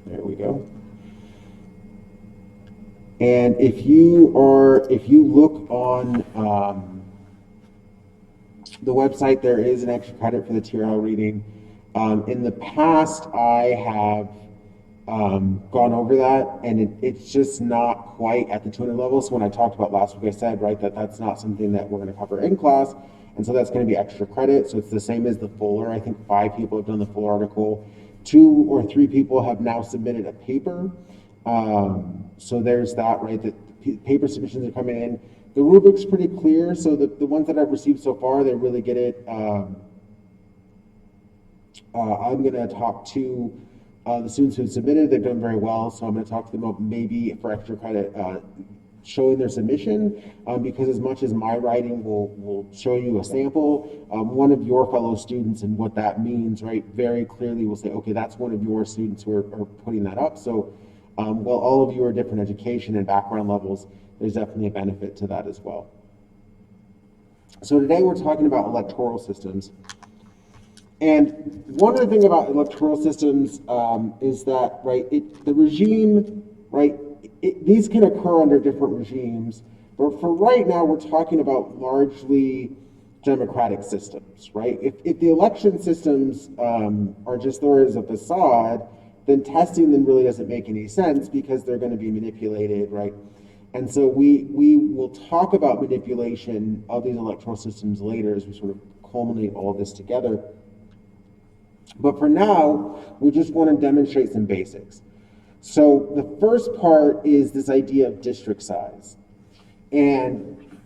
There we go. And if you look on the website, there is an extra credit for the TRL reading. In the past, I have gone over that, and it's just not quite at the 200 level. So when I talked about last week, I said, right, that that's not something that we're going to cover in class, and so that's going to be extra credit. So it's the same as the Fuller. I think 5 people have done the full article. 2 or 3 people have now submitted a paper. So there's that, right? That paper submissions are coming in. The rubric's pretty clear. So the ones that I've received so far, they really get it. I'm going to talk to the students who submitted. They've done very well. So I'm going to talk to them about maybe for extra credit showing their submission, because as much as my writing will show you a sample, one of your fellow students and what that means, right, very clearly will say, okay, that's one of your students who are putting that up. So while all of you are different education and background levels, there's definitely a benefit to that as well. So today we're talking about electoral systems. And one other thing about electoral systems is that, right, the regime, right, these can occur under different regimes, but for right now, we're talking about largely democratic systems, right? If the election systems are just there as a facade, then testing them really doesn't make any sense because they're going to be manipulated, right? And so we will talk about manipulation of these electoral systems later as we sort of culminate all of this together. But for now, we just want to demonstrate some basics. So the first part is this idea of district size. And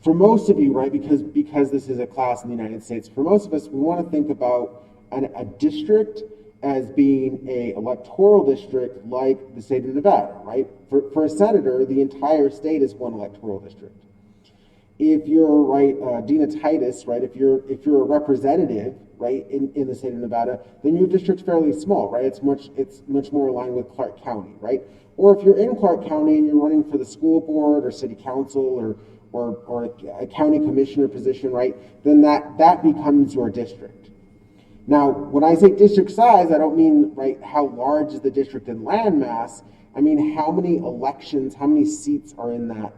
for most of you, right, because this is a class in the United States, for most of us, we want to think about a district as being a electoral district like the state of Nevada, right? For a senator, the entire state is one electoral district. If you're right, Dina Titus, right? If you're a representative, right, in the state of Nevada, then your district's fairly small, right? It's much more aligned with Clark County, right? Or if you're in Clark County and you're running for the school board or city council or a county commissioner position, right? Then that becomes your district. Now, when I say district size, I don't mean, right, how large is the district in land mass. I mean how many elections, how many seats are in that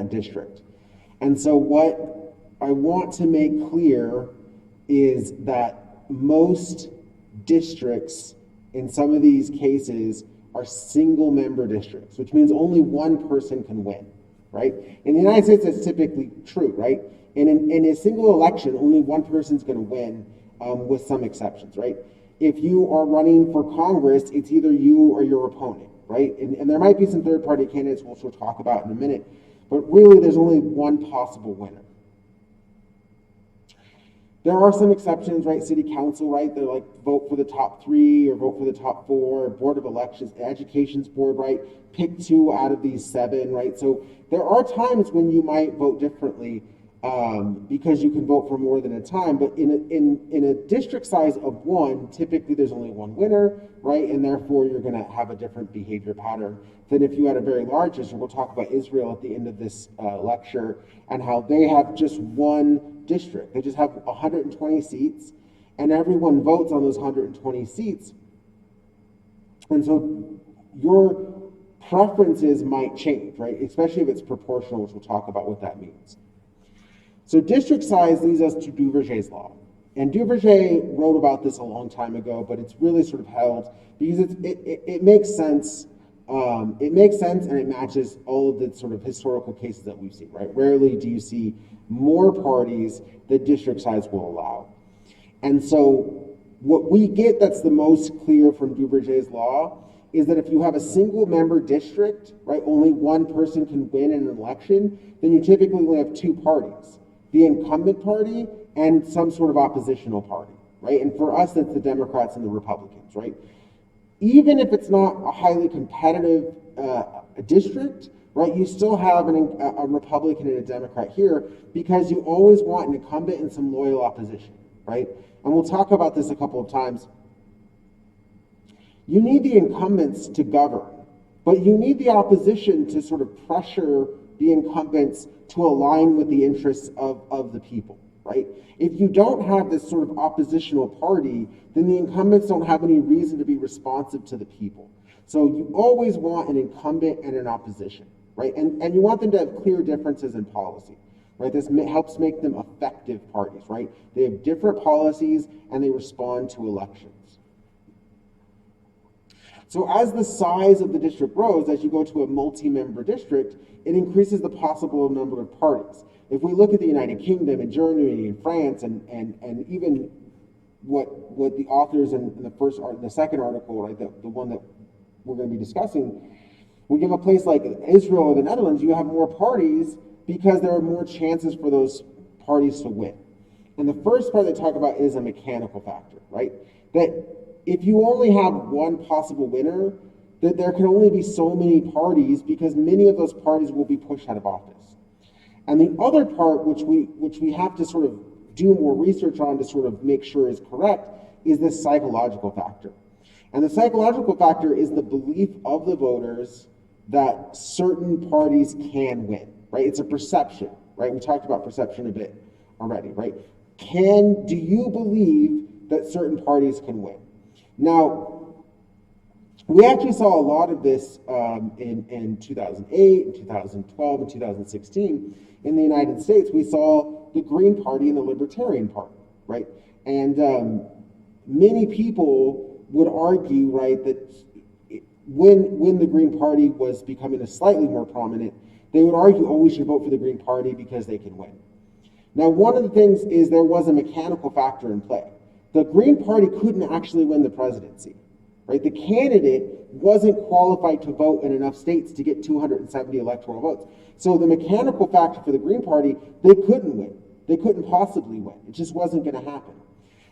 district. And so what I want to make clear is that most districts in some of these cases are single member districts, which means only one person can win, right? In the United States, that's typically true, right? And in a single election, only one person's going to win, with some exceptions, right? If you are running for Congress, it's either you or your opponent, right? And there might be some third-party candidates, which we'll talk about in a minute, but really there's only one possible winner. There are some exceptions, right? City council, right? They're like vote for the top 3 or vote for the top 4. Board of elections, education's board, right? Pick 2 out of these 7, right? So there are times when you might vote differently because you can vote for more than a time. But in a district size of 1, typically there's only one winner, right? And therefore you're going to have a different behavior pattern than if you had a very large district. We'll talk about Israel at the end of this lecture and how they have just one district. They just have 120 seats, and everyone votes on those 120 seats. And so your preferences might change, right? Especially if it's proportional, which we'll talk about what that means. So district size leads us to Duverger's law. And Duverger wrote about this a long time ago, but it's really sort of held because it makes sense. It makes sense and it matches all of the sort of historical cases that we've seen, right? Rarely do you see more parties that district size will allow. And so what we get that's the most clear from Duverger's law is that if you have a single member district, right, only one person can win in an election, then you typically only have 2 parties, the incumbent party and some sort of oppositional party, right? And for us, that's the Democrats and the Republicans, right? Even if it's not a highly competitive district, right, you still have a Republican and a Democrat here because you always want an incumbent and some loyal opposition, right? And we'll talk about this a couple of times. You need the incumbents to govern, but you need the opposition to sort of pressure the incumbents to align with the interests of the people, right? If you don't have this sort of oppositional party, then the incumbents don't have any reason to be responsive to the people. So you always want an incumbent and an opposition, right? And you want them to have clear differences in policy, right? This helps make them effective parties, right? They have different policies and they respond to elections. So as the size of the district grows, as you go to a multi-member district, it increases the possible number of parties. If we look at the United Kingdom and Germany and France and even what the authors in the second article, right, the one that we're going to be discussing, when you have a place like Israel or the Netherlands, you have more parties because there are more chances for those parties to win. And the first part they talk about is a mechanical factor, right? That if you only have one possible winner, that there can only be so many parties because many of those parties will be pushed out of office. And the other part, which we have to sort of do more research on to sort of make sure is correct, is this psychological factor. And the psychological factor is the belief of the voters that certain parties can win, right? It's a perception, right? We talked about perception a bit already, right? Do you believe that certain parties can win? Now, we actually saw a lot of this in 2008, in 2012, and 2016. In the United States, we saw the Green Party and the Libertarian Party, right? And many people would argue, right, that when the Green Party was becoming a slightly more prominent, they would argue, oh, we should vote for the Green Party because they can win. Now, one of the things is there was a mechanical factor in play. The Green Party couldn't actually win the presidency, right? The candidate wasn't qualified to vote in enough states to get 270 electoral votes. So the mechanical factor for the Green Party, they couldn't win. They couldn't possibly win. It just wasn't going to happen.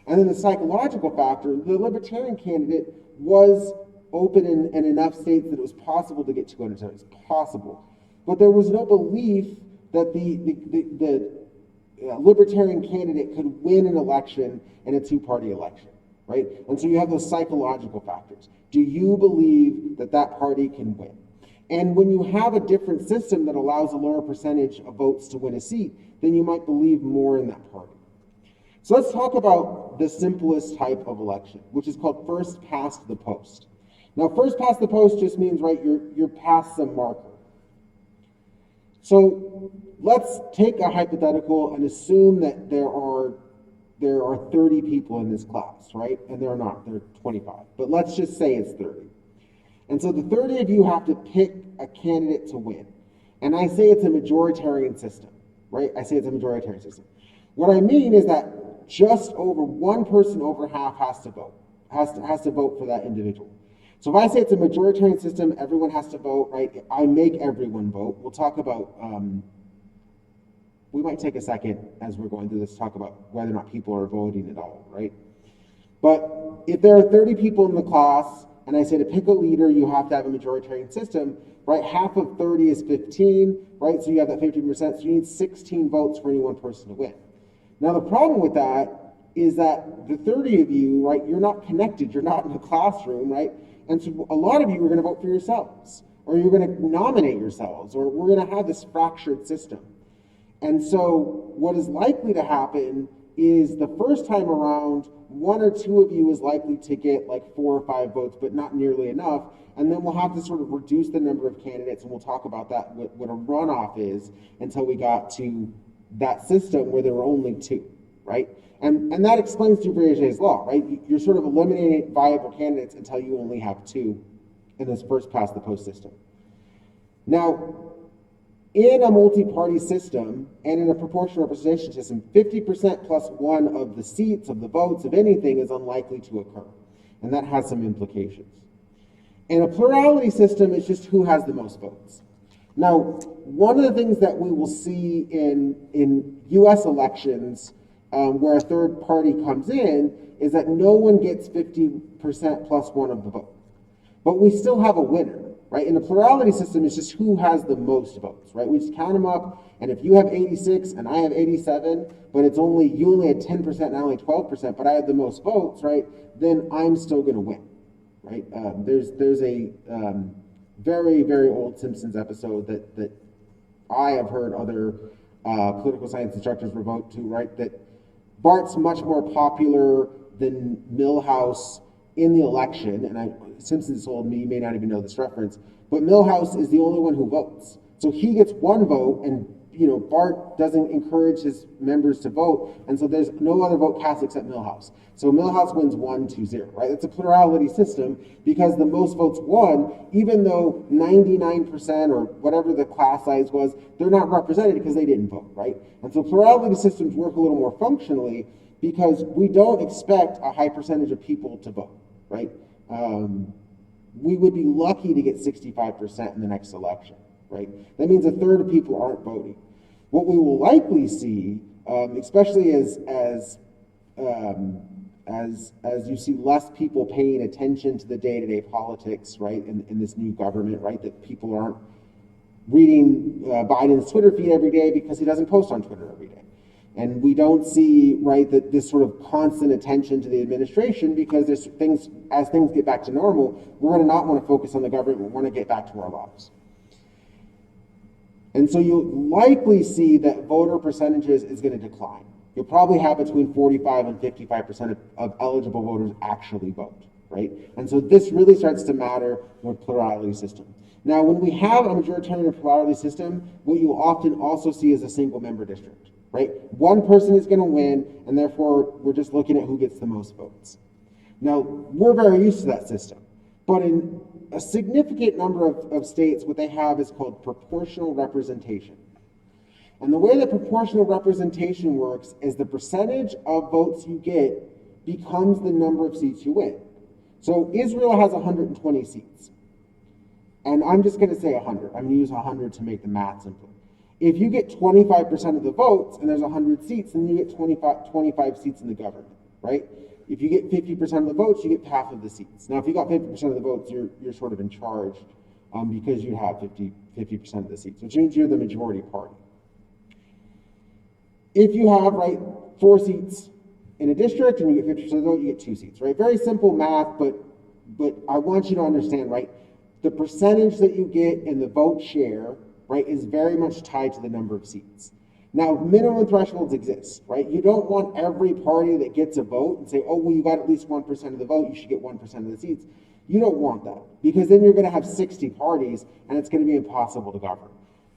And then the psychological factor, the Libertarian candidate was open in enough states that it was possible to get 270. It's possible. But there was no belief that the Libertarian candidate could win an election in a two-party election, right? And so you have those psychological factors. Do you believe that that party can win? And when you have a different system that allows a lower percentage of votes to win a seat, then you might believe more in that party. So let's talk about the simplest type of election, which is called first past the post. Now, first past the post just means, right, you're past some marker. So let's take a hypothetical and assume that there are 30 people in this class, right? And there are not, there are 25. But let's just say it's 30. And so the 30 of you have to pick a candidate to win. And I say it's a majoritarian system, right? I say it's a majoritarian system. What I mean is that just over one person over half has to vote, has to vote for that individual. So if I say it's a majoritarian system, everyone has to vote, right? I make everyone vote. We'll talk about, we might take a second as we're going through this to talk about whether or not people are voting at all, right? But if there are 30 people in the class, and I say to pick a leader, you have to have a majoritarian system, right? Half of 30 is 15, right? So you have that 15%, so you need 16 votes for any one person to win. Now the problem with that is that the 30 of you, right, you're not connected, you're not in the classroom, right? And so a lot of you are going to vote for yourselves, or you're going to nominate yourselves, or we're going to have this fractured system. And so what is likely to happen is the first time around, one or two of you is likely to get like 4 or 5 votes, but not nearly enough. And then we'll have to sort of reduce the number of candidates, and we'll talk about that, what a runoff is, until we got to that system where there were only 2, right? And that explains Duverger's law, right? You're sort of eliminating viable candidates until you only have 2 in this first past the post system. Now, in a multi-party system and in a proportional representation system, 50% plus 1 of the seats, of the votes, of anything is unlikely to occur. And that has some implications. In a plurality system, it's just who has the most votes. Now, one of the things that we will see in US elections where a third party comes in is that no one gets 50% plus 1 of the vote. But we still have a winner, right? In a plurality system, it's just who has the most votes, right? We just count them up, and if you have 86 and I have 87, but you only had 10% and I only 12%, but I had the most votes, right? Then I'm still going to win, right? There's a very, very old Simpsons episode that I have heard other political science instructors revoke to, right? That Bart's much more popular than Milhouse in the election, and Simpson told me, you may not even know this reference, but Milhouse is the only one who votes. So he gets one vote, and Bart doesn't encourage his members to vote, and so there's no other vote cast except Milhouse. So Milhouse wins 1-0, right? It's a plurality system because the most votes won, even though 99% or whatever the class size was, they're not represented because they didn't vote, right? And so plurality systems work a little more functionally because we don't expect a high percentage of people to vote, right? We would be lucky to get 65% in the next election, right? That means a third of people aren't voting. What we will likely see, especially as you see less people paying attention to the day-to-day politics, right, in this new government, right, that people aren't reading Biden's Twitter feed every day because he doesn't post on Twitter every day. And we don't see, right, that this sort of constant attention to the administration because as things get back to normal, we're going to not want to focus on the government. We want to get back to our lives. And so you'll likely see that voter percentages is going to decline. You'll probably have between 45 and 55% of eligible voters actually vote, right? And so this really starts to matter with plurality system. Now, when we have a majoritarian plurality system, what you often also see is a single member district, right? One person is going to win, and therefore we're just looking at who gets the most votes. Now, we're very used to that system, but in a significant number of states, what they have is called proportional representation. And the way that proportional representation works is the percentage of votes you get becomes the number of seats you win. So Israel has 120 seats. And I'm just going to say 100. I'm going to use 100 to make the math simple. If you get 25% of the votes and there's 100 seats, then you get 25 seats in the government, right? If you get 50% of the votes, you get half of the seats. Now, if you got 50% of the votes, you're sort of in charge because you have 50% of the seats, which means you're the majority party. If you have, right, 4 seats in a district and you get 50% of the vote, you get 2 seats, right? Very simple math, but I want you to understand, right, the percentage that you get in the vote share, right, is very much tied to the number of seats. Now, minimum thresholds exist, right? You don't want every party that gets a vote and say, oh, well, you got at least 1% of the vote, you should get 1% of the seats. You don't want that because then you're going to have 60 parties and it's going to be impossible to govern.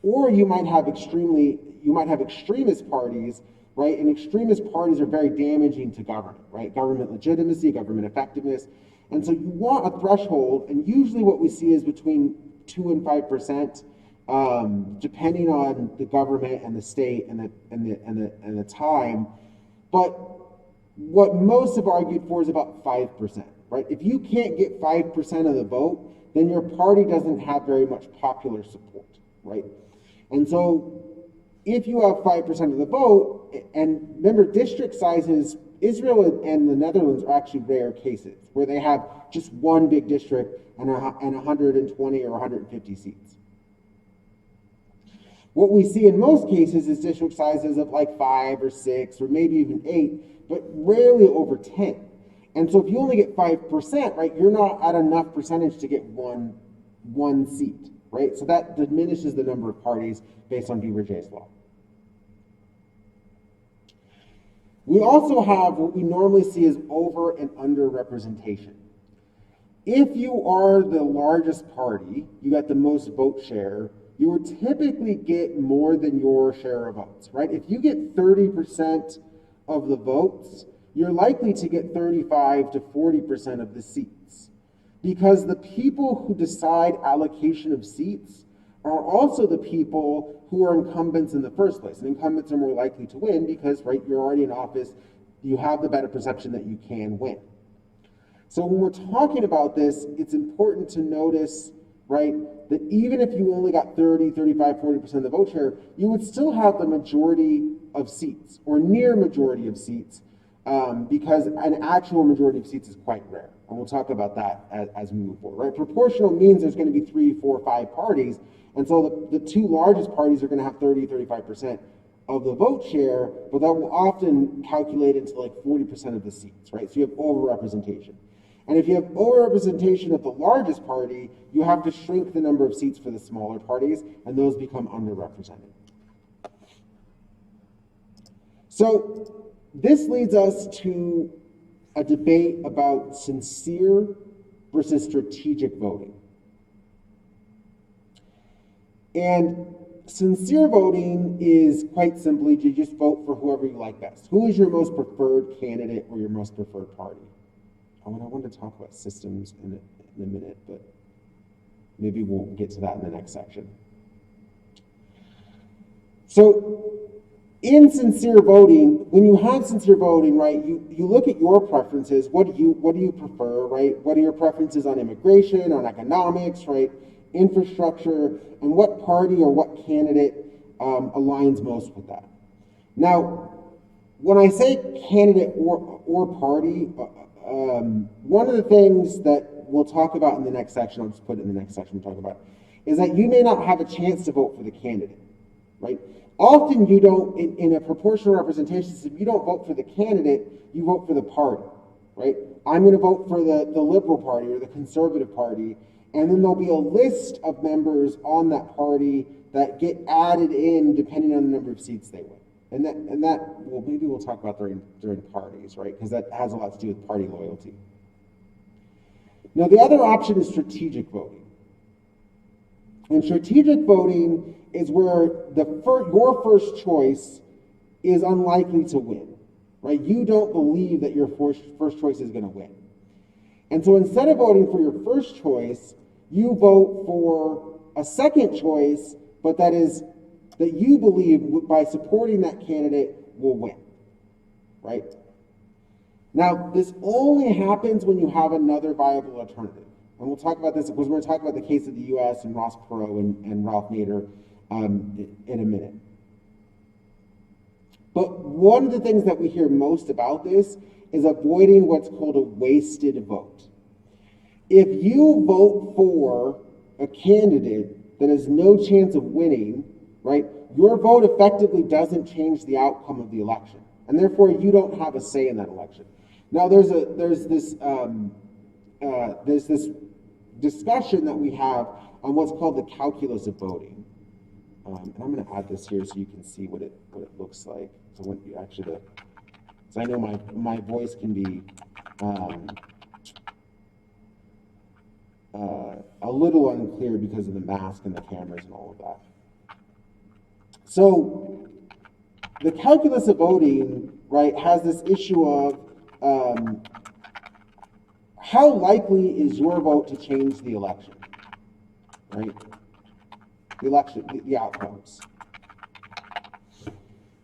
Or you might have extremist parties, right? And extremist parties are very damaging to government, right? Government legitimacy, government effectiveness. And so you want a threshold, and usually what we see is between 2 and 5%. Depending on the government and the state and the time, but what most have argued for is about 5%, right? If you can't get 5% of the vote, then your party doesn't have very much popular support, right? And so if you have 5% of the vote, and remember district sizes, Israel and the Netherlands are actually rare cases where they have just one big district and 120 or 150 seats. What we see in most cases is district sizes of like 5 or 6 or maybe even 8, but rarely over 10. And so if you only get 5%, right, you're not at enough percentage to get one seat, right? So that diminishes the number of parties based on Beaver-Jay's law. We also have what we normally see as over and under representation. If you are the largest party, you got the most vote share, you would typically get more than your share of votes, right? If you get 30% of the votes, you're likely to get 35 to 40% of the seats because the people who decide allocation of seats are also the people who are incumbents in the first place. And incumbents are more likely to win because, right, you're already in office, you have the better perception that you can win. So when we're talking about this, it's important to notice, right, that even if you only got 30, 35, 40% of the vote share, you would still have the majority of seats or near majority of seats because an actual majority of seats is quite rare. And we'll talk about that as we move forward, right? Proportional means there's going to be 3, 4, 5 parties. And so the 2 largest parties are going to have 30, 35% of the vote share, but that will often calculate into like 40% of the seats, right? So you have overrepresentation. And if you have overrepresentation of the largest party, you have to shrink the number of seats for the smaller parties, and those become underrepresented. So This leads us to a debate about sincere versus strategic voting. And sincere voting is quite simply to just vote for whoever you like best. Who is your most preferred candidate or your most preferred party? I want to talk about systems in a minute, but maybe we'll get to that in the next section. So in sincere voting, when you have sincere voting, right, you look at your preferences. What do you prefer, right? What are your preferences on immigration, on economics, right? Infrastructure, and what party or what candidate aligns most with that. Now, when I say candidate or party, one of the things that we'll talk about in the next section, I'll just put it in the next section we'll talk about, is that you may not have a chance to vote for the candidate, right? Often you don't, in a proportional representation system, you don't vote for the candidate, you vote for the party, right? I'm going to vote for the Liberal Party or the Conservative Party, and then there'll be a list of members on that party that get added in depending on the number of seats they win. And that well, maybe we'll talk about during parties, right? Because that has a lot to do with party loyalty. Now, the other option is strategic voting. And strategic voting is where your first choice is unlikely to win, right? You don't believe that your first choice is going to win. And so instead of voting for your first choice, you vote for a second choice, but that you believe by supporting that candidate will win, right? Now, this only happens when you have another viable alternative. And we'll talk about this because we're going to talk about the case of the U.S. and Ross Perot and Ralph Nader in a minute. But one of the things that we hear most about this is avoiding what's called a wasted vote. If you vote for a candidate that has no chance of winning, right, your vote effectively doesn't change the outcome of the election, and therefore you don't have a say in that election. Now, there's this discussion that we have on what's called the calculus of voting, and I'm going to add this here so you can see what it looks like. So when you actually, so I know my voice can be a little unclear because of the mask and the cameras and all of that. So the calculus of voting, right, has this issue of how likely is your vote to change the election, right? The outcomes,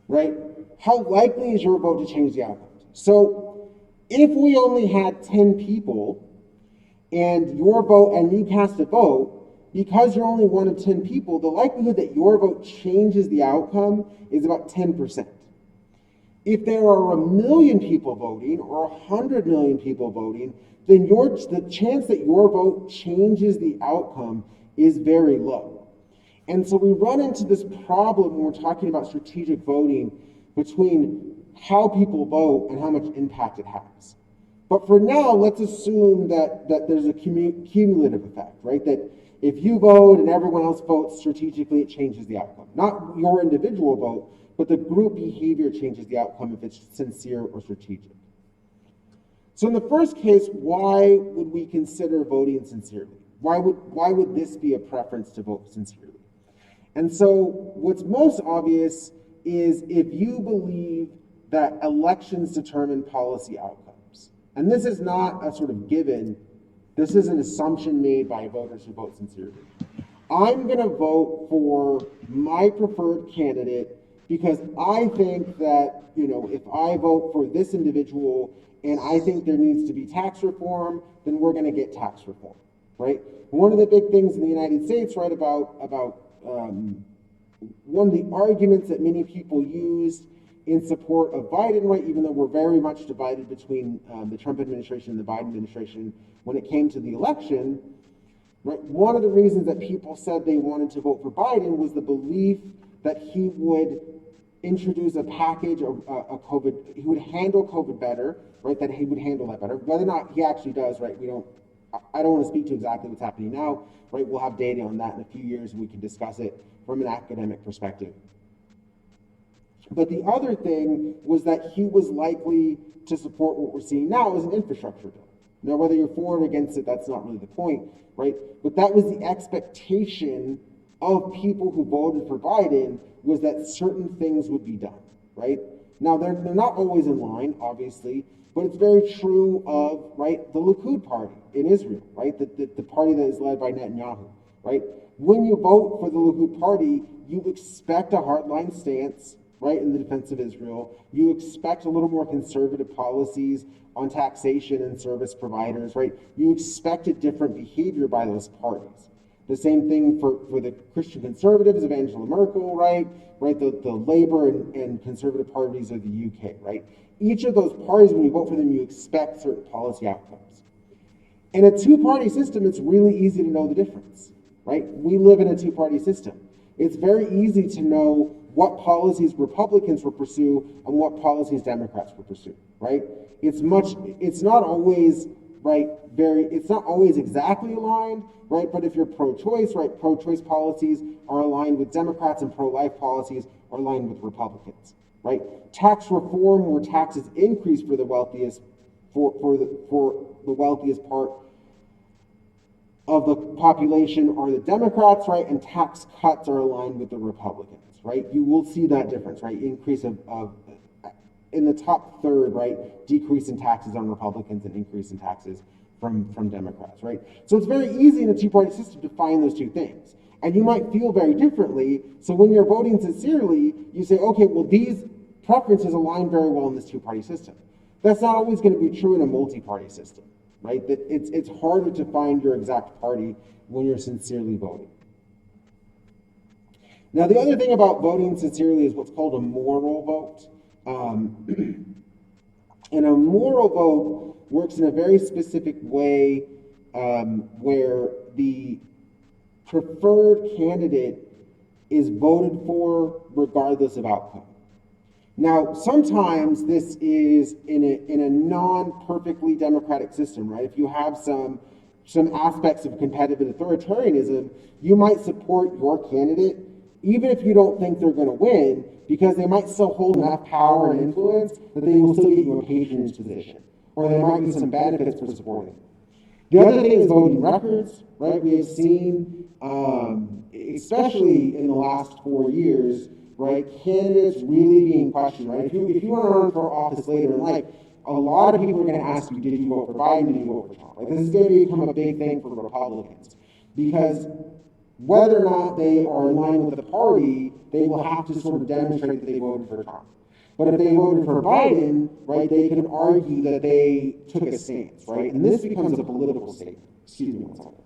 right? How likely is your vote to change the outcomes? So if we only had 10 people and your vote, and you cast a vote, because you're only one of 10 people, the likelihood that your vote changes the outcome is about 10%. If there are 1 million people voting or 100 million people voting, then the chance that your vote changes the outcome is very low. And so we run into this problem when we're talking about strategic voting between how people vote and how much impact it has. But for now, let's assume that there's a cumulative effect, right? That if you vote and everyone else votes strategically, it changes the outcome. Not your individual vote, but the group behavior changes the outcome if it's sincere or strategic. So in the first case, why would we consider voting sincerely? Why would this be a preference to vote sincerely? And so what's most obvious is if you believe that elections determine policy outcomes. And this is not a sort of given, this is an assumption made by voters who vote sincerely. I'm going to vote for my preferred candidate because I think that, if I vote for this individual and I think there needs to be tax reform, then we're going to get tax reform, right? One of the big things in the United States, right, about one of the arguments that many people used in support of Biden, right, even though we're very much divided between the Trump administration and the Biden administration when it came to the election, right, one of the reasons that people said they wanted to vote for Biden was the belief that he would introduce a package of he would handle COVID better, right, that he would handle that better. Whether or not he actually does, right, I don't want to speak to exactly what's happening now, right, we'll have data on that in a few years and we can discuss it from an academic perspective. But the other thing was that he was likely to support what we're seeing now as an infrastructure bill. Now, whether you're for or against it, that's not really the point, right? But that was the expectation of people who voted for Biden, was that certain things would be done, right? Now, they're not always in line, obviously, but it's very true of, right, the Likud party in Israel, right? The party that is led by Netanyahu, right? When you vote for the Likud party, you expect a hardline stance, right, in the defense of Israel. You expect a little more conservative policies on taxation and service providers, right? You expect a different behavior by those parties. The same thing for the Christian conservatives of Angela Merkel, right? The Labour and conservative parties of the UK, right? Each of those parties, when you vote for them, you expect certain policy outcomes. In a two-party system, it's really easy to know the difference, right? We live in a two-party system. It's very easy to know what policies Republicans will pursue and what policies Democrats will pursue, right? It's not always, right, it's not always exactly aligned, right? But if you're pro-choice, right, pro-choice policies are aligned with Democrats and pro-life policies are aligned with Republicans, right? Tax reform, where taxes increase for the wealthiest, for the wealthiest part of the population are the Democrats, right? And tax cuts are aligned with the Republicans, right? You will see that difference, right? Increase of in the top third, right? Decrease in taxes on Republicans and increase in taxes from Democrats, right? So it's very easy in a two-party system to find those two things. And you might feel very differently. So when you're voting sincerely, you say, okay, well, these preferences align very well in this two-party system. That's not always going to be true in a multi-party system, right? That it's harder to find your exact party when you're sincerely voting. Now, the other thing about voting sincerely is what's called a moral vote. And a moral vote works in a very specific way where the preferred candidate is voted for regardless of outcome. Now, sometimes this is in a non-perfectly democratic system, right? If you have some aspects of competitive authoritarianism, you might support your candidate even if you don't think they're going to win, because they might still hold enough power and influence that they will still get you a patronage position, or there might be some benefits for supporting. The other thing is voting records, right? We have seen, especially in the last 4 years, right, candidates really being questioned, right? If you want to run for office later in life, a lot of people are going to ask you, did you vote for Biden, did you vote for Trump? Right? This is going to become a big thing for Republicans, because whether or not they are in line with the party, they will have to sort of demonstrate that they voted for Trump. But if they voted for Biden, right, they can argue that they took a stance, right? And this becomes a political statement. Excuse me one second.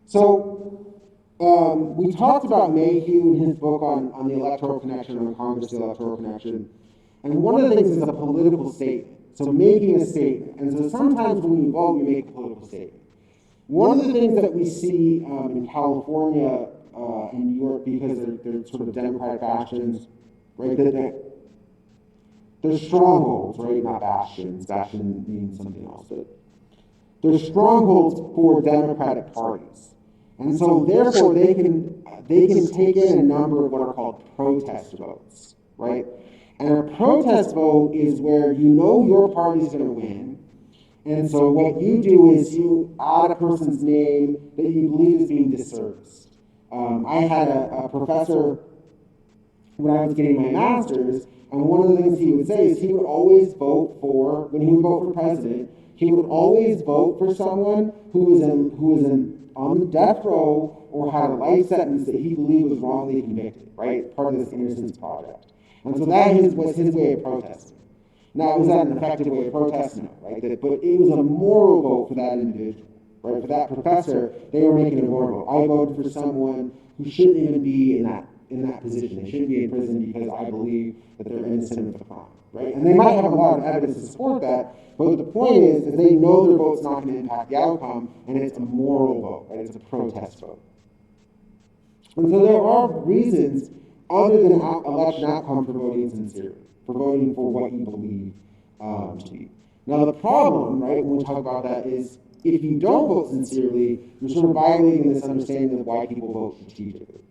So we talked about Mayhew in his book on the electoral connection, on Congress, the electoral connection. And one of the things is a political statement. So making a statement. And so sometimes when you vote, you make a political statement. One of the things that we see in California and New York, because they're sort of democratic bastions, right, that they're strongholds, right, not bastions. Bastion means something else, but they're strongholds for democratic parties. And so therefore they can take in a number of what are called protest votes, right? And a protest vote is where you know your party's going to win, and so what you do is you add a person's name that you believe is being disserviced. I had a professor when I was getting my master's, and one of the things he would say is he would always vote for, when he would vote for president, he would always vote for someone who was on the death row or had a life sentence that he believed was wrongly convicted, right? Part of this Innocence Project. And so that was his way of protesting. Now, was that an effective way of protesting? No, right? But it was a moral vote for that individual, right? For that professor, they were making a moral vote. I voted for someone who shouldn't even be in that position. They shouldn't be in prison because I believe that they're innocent of the crime, right? And they might have a lot of evidence to support that, but the point is they know their vote's not going to impact the outcome, and it's a moral vote, right? It's a protest vote. And so there are reasons other than election outcome for voting sincerely, for voting for what you believe to be. Now the problem, right, when we talk about that is if you don't vote sincerely, you're sort of violating this understanding of why people vote strategically.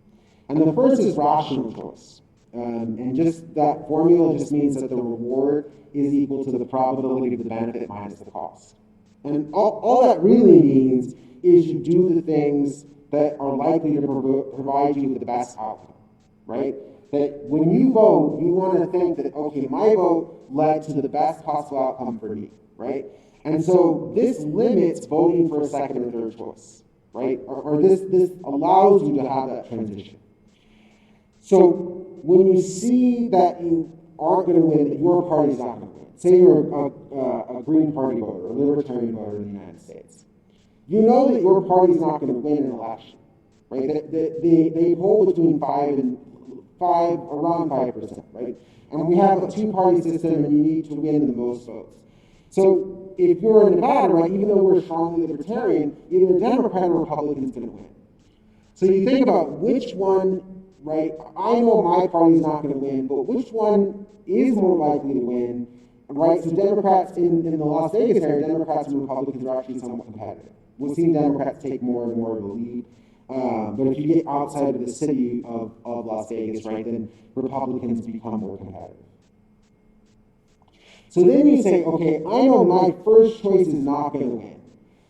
And the first is rational choice. And just that formula just means that the reward is equal to the probability of the benefit minus the cost. And all that really means is you do the things that are likely to provide you with the best outcome, right? That when you vote, you want to think that, okay, my vote led to the best possible outcome for me, right? And so this limits voting for a second or third choice, right? Or this allows you to have that transition. So when you see that you aren't going to win, that your party's not going to win, say you're a Green Party voter, a Libertarian voter in the United States, you know that your party's not going to win an election, right? They poll between around 5%, right? And we have a two-party system, and you need to win the most votes. So if you're in Nevada, right, even though we're strongly libertarian, either a Democrat or a Republican is going to win. So you think about which one, right? I know my party's not going to win, but which one is more likely to win, right? So Democrats in the Las Vegas area, Democrats and Republicans are actually somewhat competitive. We've seen Democrats take more and more of the lead. But if you get outside of the city of Las Vegas, right, then Republicans become more competitive. So then you say, okay, I know my first choice is not going to win.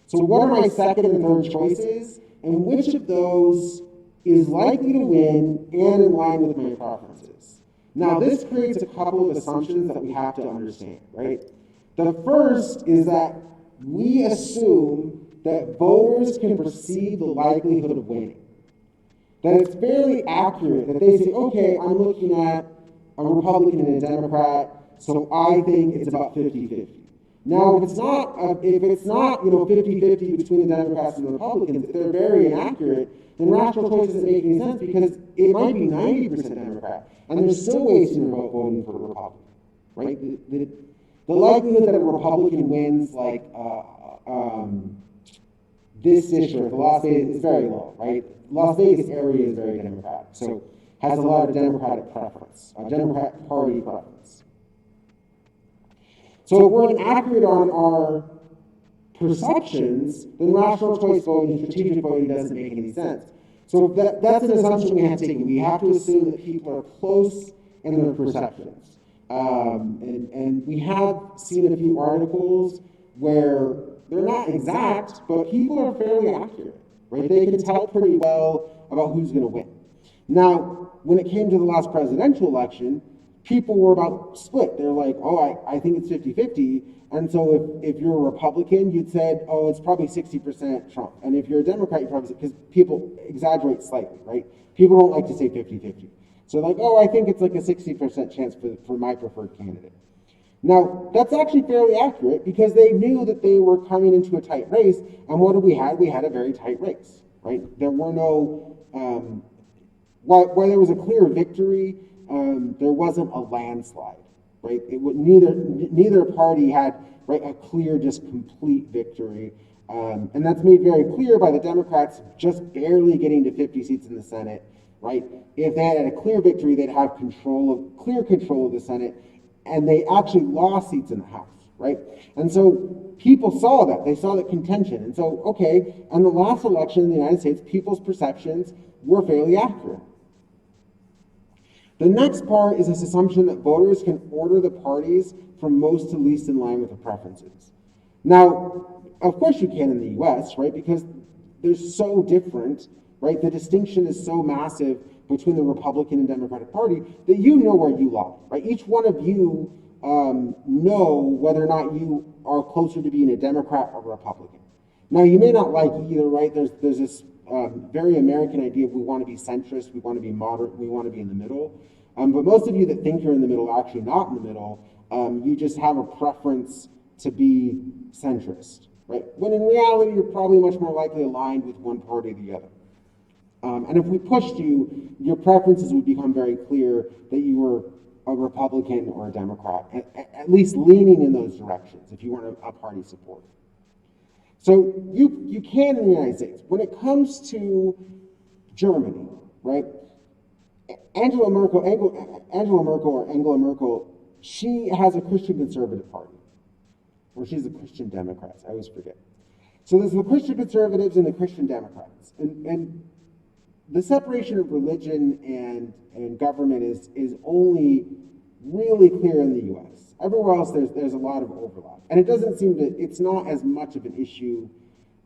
So what are my second and third choices? And which of those is likely to win and in line with my preferences? Now, this creates a couple of assumptions that we have to understand, right? The first is that we assume that voters can perceive the likelihood of winning. That it's fairly accurate that they say, okay, I'm looking at a Republican and a Democrat, so I think it's about 50-50. Now, if it's not 50-50 between the Democrats and the Republicans, if they're very inaccurate, then rational choice doesn't make any sense because it might be 90% Democrat, and they're still wasting their vote voting for a Republican, right? The likelihood that a Republican wins, like this district, Las Vegas, is very low, right? Las Vegas area is very Democratic, so has a lot of Democratic preference, Democratic Party preference. So if we're inaccurate on our perceptions, then rational choice voting, strategic voting doesn't make any sense. So that's an assumption we have to take. We have to assume that people are close in their perceptions. And we have seen a few articles where they're not exact, but people are fairly accurate, right? They can tell pretty well about who's going to win. Now, when it came to the last presidential election, people were about split. They're like, oh, I think it's 50-50. And so if you're a Republican, you'd said, oh, it's probably 60% Trump. And if you're a Democrat, you probably, because people exaggerate slightly, right? People don't like to say 50-50. So like, oh, I think it's like a 60% chance for my preferred candidate. Now, that's actually fairly accurate because they knew that they were coming into a tight race. And what did we have? We had a very tight race, right? There were no, while there was a clear victory, there wasn't a landslide, right? Neither party had, right, a clear, just complete victory. And that's made very clear by the Democrats just barely getting to 50 seats in the Senate, right? If they had a clear victory, they'd have clear control of the Senate, and they actually lost seats in the House, right? And so people saw that. They saw that contention. And so, okay, on the last election in the United States, people's perceptions were fairly accurate. The next part is this assumption that voters can order the parties from most to least in line with their preferences. Now, of course you can in the US, right? Because they're so different, right? The distinction is so massive between the Republican and Democratic Party that you know where you lie, right? Each one of you know whether or not you are closer to being a Democrat or Republican. Now, you may not like either, right? There's this very American idea of we want to be centrist, we want to be moderate, we want to be in the middle. But most of you that think you're in the middle are actually not in the middle. You just have a preference to be centrist, right? When in reality, you're probably much more likely aligned with one party or the other. And if we pushed you, your preferences would become very clear that you were a Republican or a Democrat, at least leaning in those directions if you weren't a party supporter. So you can in the United States. When it comes to Germany, right? Angela Merkel, she has a Christian conservative party, or she's a Christian Democrat. I always forget. So there's the Christian conservatives and the Christian Democrats. And the separation of religion and government is only really clear in the US. Everywhere else, there's a lot of overlap. And it doesn't seem that it's not as much of an issue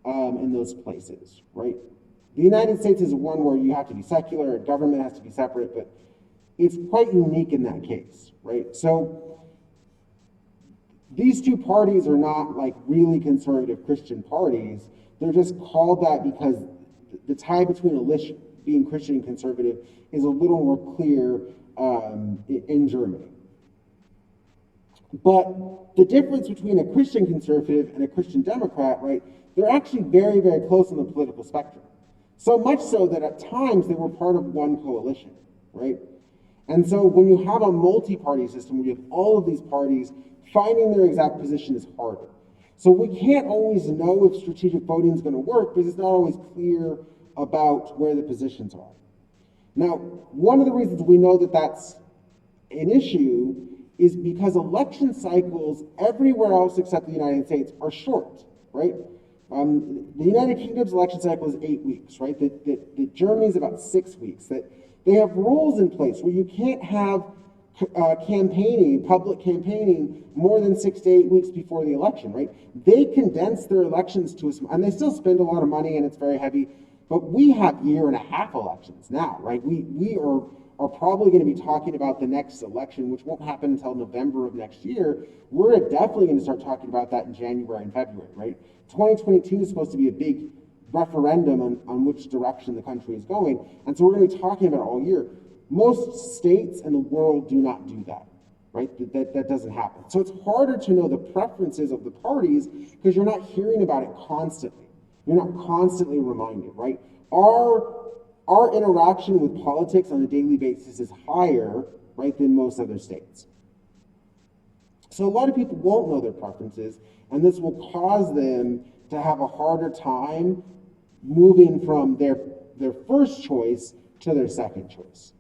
in those places, right? The United States is one where you have to be secular, and government has to be separate, but it's quite unique in that case, right? So these two parties are not like really conservative Christian parties. They're just called that because the tie between being Christian and conservative is a little more clear in Germany. But the difference between a Christian conservative and a Christian Democrat, right, they're actually very, very close on the political spectrum. So much so that at times they were part of one coalition, right? And so when you have a multi-party system where you have all of these parties, finding their exact position is harder. So we can't always know if strategic voting is going to work because it's not always clear about where the positions are. Now, one of the reasons we know that that's an issue is because election cycles everywhere else except the United States are short, right? The United Kingdom's election cycle is 8 weeks, right? The Germany's about 6 weeks. That they have rules in place where you can't have public campaigning more than 6 to 8 weeks before the election, right? They condense their elections to and they still spend a lot of money and it's very heavy, but we have 1.5 year elections now, right? We are probably going to be talking about the next election, which won't happen until November of next year. We're definitely going to start talking about that in January and February, right? 2022 is supposed to be a big referendum on which direction the country is going. And so we're going to be talking about it all year. Most states in the world do not do that, right? That doesn't happen. So it's harder to know the preferences of the parties because you're not hearing about it constantly. You're not constantly reminded, right? Our interaction with politics on a daily basis is higher, right, than most other states. So a lot of people won't know their preferences, and this will cause them to have a harder time moving from their first choice to their second choice.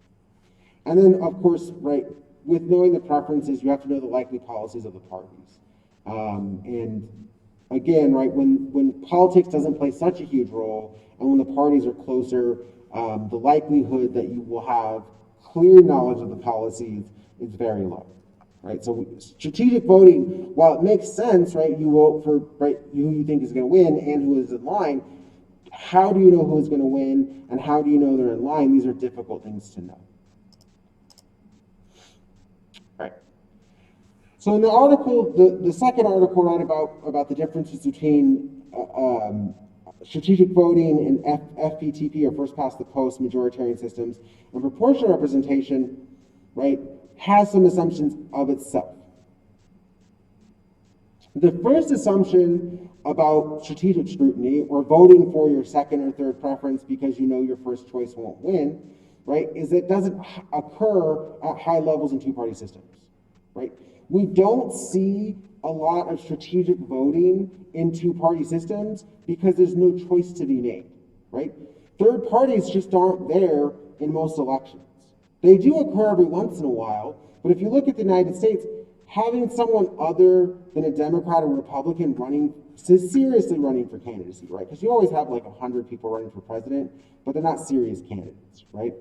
And then, of course, right, with knowing the preferences, you have to know the likely policies of the parties. And again, right, when politics doesn't play such a huge role, and when the parties are closer, the likelihood that you will have clear knowledge of the policies is very low, right? So strategic voting, while it makes sense, right, you vote for who you think is going to win and who is in line. How do you know who's going to win, and how do you know they're in line? These are difficult things to know. Right. So in the article, the second article ran about the differences between strategic voting and FPTP, or first past the post majoritarian systems, and proportional representation, right, has some assumptions of itself. The first assumption about strategic scrutiny, or voting for your second or third preference because you know your first choice won't win, right, is it doesn't occur at high levels in two-party systems, right? We don't see a lot of strategic voting in two-party systems because there's no choice to be made, right? Third parties just aren't there in most elections. They do occur every once in a while, but if you look at the United States, having someone other than a Democrat or Republican seriously running for candidacy, right? Because you always have like 100 people running for president, but they're not serious candidates, right?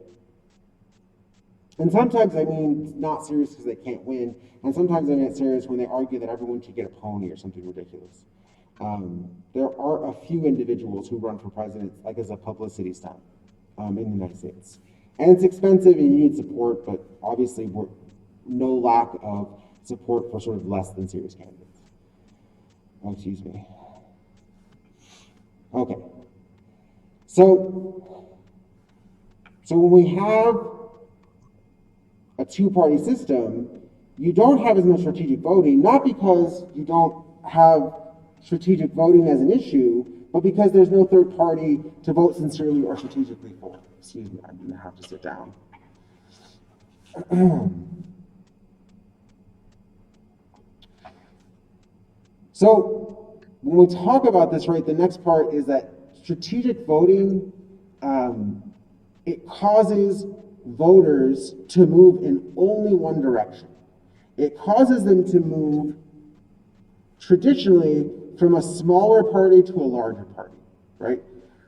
And sometimes I mean not serious because they can't win, and sometimes I mean serious when they argue that everyone should get a pony or something ridiculous. There are a few individuals who run for president like as a publicity stunt in the United States. And it's expensive and you need support, but obviously we're no lack of support for sort of less than serious candidates. Oh, excuse me. Okay. So when we have a two-party system, you don't have as much strategic voting, not because you don't have strategic voting as an issue, but because there's no third party to vote sincerely or strategically for. Excuse me, I'm going to have to sit down. So when we talk about this, right, the next part is that strategic voting, it causes voters to move in only one direction. It causes them to move traditionally from a smaller party to a larger party, right?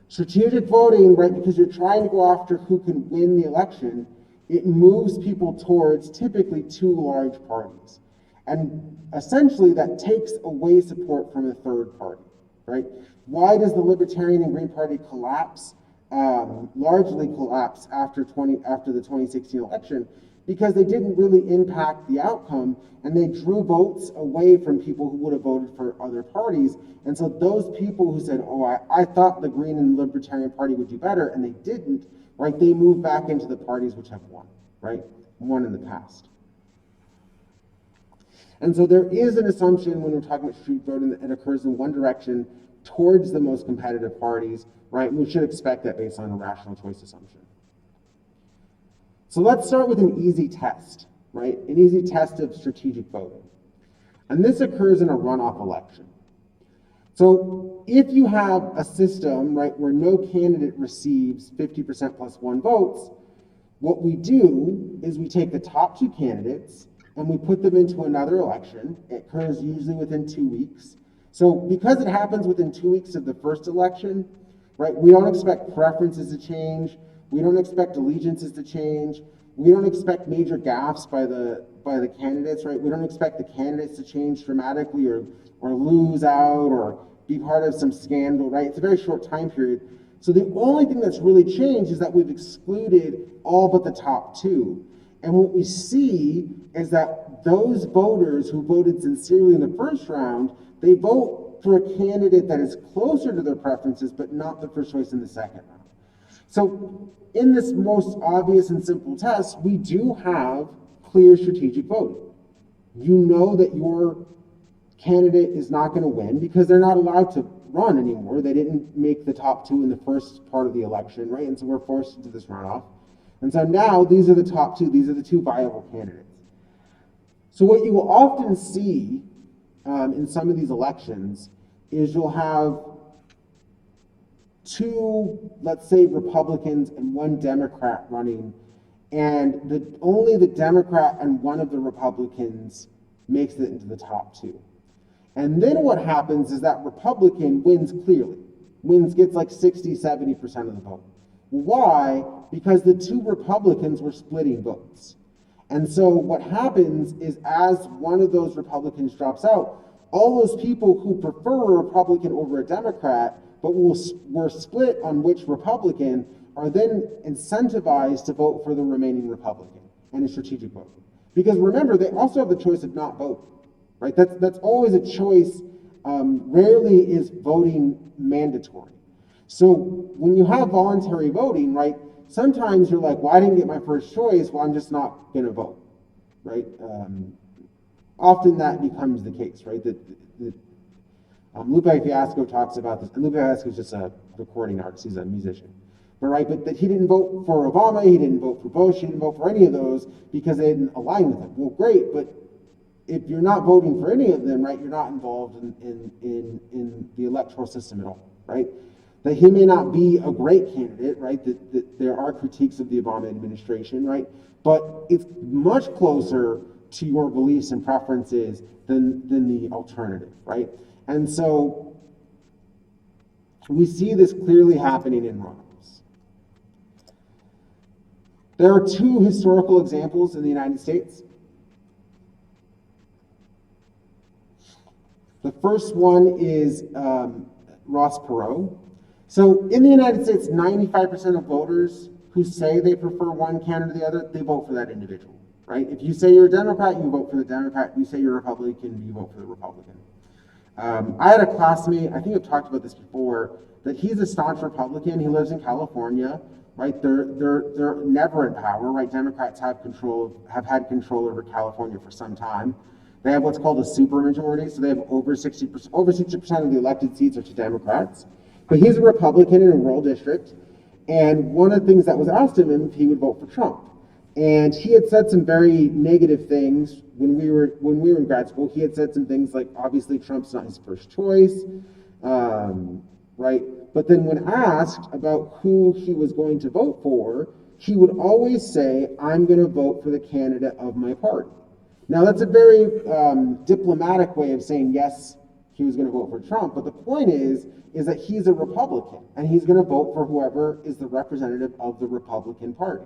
Strategic voting, right, because you're trying to go after who can win the election, it moves people towards typically two large parties. And essentially that takes away support from a third party, right? Why does the Libertarian and Green Party collapse, largely collapse after the 2016 election? Because they didn't really impact the outcome, and they drew votes away from people who would have voted for other parties. And so those people who said, oh, I thought the Green and Libertarian Party would do better, and they didn't, right? They moved back into the parties which have won, right? Won in the past. And so there is an assumption when we're talking about street voting that it occurs in one direction towards the most competitive parties, right? We should expect that based on a rational choice assumption. So let's start with an easy test, right? An easy test of strategic voting. And this occurs in a runoff election. So if you have a system, right, where no candidate receives 50% plus one votes, what we do is we take the top two candidates and we put them into another election. It occurs usually within 2 weeks. So because it happens within 2 weeks of the first election, right, we don't expect preferences to change. We don't expect allegiances to change. We don't expect major gaffes by the candidates, right? We don't expect the candidates to change dramatically or lose out or be part of some scandal, right? It's a very short time period. So the only thing that's really changed is that we've excluded all but the top two. And what we see is that those voters who voted sincerely in the first round, they vote for a candidate that is closer to their preferences, but not the first choice in the second round. So in this most obvious and simple test, we do have clear strategic voting. You know that your candidate is not going to win because they're not allowed to run anymore. They didn't make the top two in the first part of the election, right? And so we're forced into this runoff. And so now these are the top two. These are the two viable candidates. So what you will often see in some of these elections is you'll have two, let's say, Republicans and one Democrat running, and only the Democrat and one of the Republicans makes it into the top two. And then what happens is that Republican wins clearly, gets like 60, 70% of the vote. Why? Because the two Republicans were splitting votes. And so what happens is as one of those Republicans drops out, all those people who prefer a Republican over a Democrat, but were split on which Republican, are then incentivized to vote for the remaining Republican and a strategic vote. Because remember, they also have the choice of not voting, right? That's always a choice. Rarely is voting mandatory. So when you have voluntary voting, right, sometimes you're like, well, I didn't get my first choice, well, I'm just not going to vote, right? Often that becomes the case, right? Lupe Fiasco talks about this, and Lupe Fiasco is just a recording artist, he's a musician. But that he didn't vote for Obama, he didn't vote for Bush, he didn't vote for any of those because they didn't align with him. Well, great, but if you're not voting for any of them, right, you're not involved in the electoral system at all, right? That he may not be a great candidate, right? That there are critiques of the Obama administration, right? But it's much closer to your beliefs and preferences than the alternative, right? And so we see this clearly happening in runoffs. There are two historical examples in the United States. The first one is Ross Perot. So in the United States, 95% of voters who say they prefer one candidate or the other, they vote for that individual, right? If you say you're a Democrat, you vote for the Democrat. If you say you're a Republican, you vote for the Republican. I had a classmate, I think I've talked about this before, that he's a staunch Republican. He lives in California, right? They're never in power, right? Democrats have had control over California for some time. They have what's called a supermajority, so they have over 60% of the elected seats are to Democrats. But he's a Republican in a rural district, and one of the things that was asked of him if he would vote for Trump. And he had said some very negative things when we were in grad school. He had said some things like, obviously Trump's not his first choice, right? But then when asked about who he was going to vote for, he would always say, I'm going to vote for the candidate of my party. Now that's a very diplomatic way of saying, yes, he was going to vote for Trump. But the point is that he's a Republican, and he's going to vote for whoever is the representative of the Republican Party,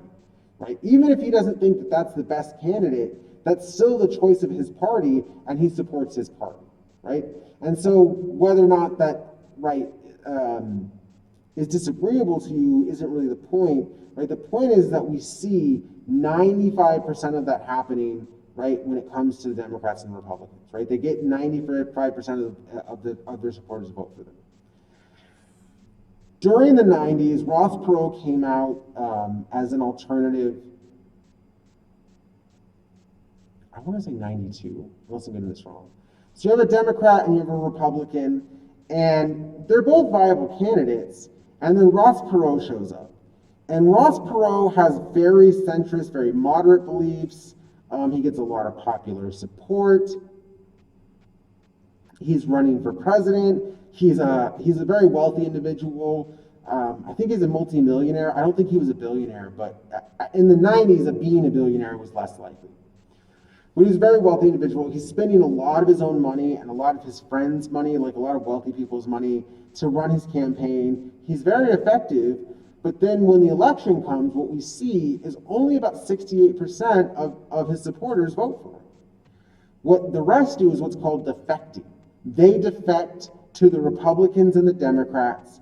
right? Even if he doesn't think that that's the best candidate, that's still the choice of his party, and he supports his party, right? And so whether or not that, right, is disagreeable to you isn't really the point, right? The point is that we see 95% of that happening, right, when it comes to the Democrats and Republicans, right? They get 95% of their supporters to vote for them. During the 90s, Ross Perot came out as an alternative. I want to say 92, unless I'm getting this wrong. So you have a Democrat and you have a Republican, and they're both viable candidates, and then Ross Perot shows up. And Ross Perot has very centrist, very moderate beliefs. He gets a lot of popular support. He's running for president. He's a very wealthy individual. I think he's a multimillionaire. I don't think he was a billionaire, but in the 90s, being a billionaire was less likely. But he's a very wealthy individual. He's spending a lot of his own money and a lot of his friends' money, like a lot of wealthy people's money, to run his campaign. He's very effective, but then when the election comes, what we see is only about 68% of his supporters vote for him. What the rest do is what's called defecting. They defect to the Republicans and the Democrats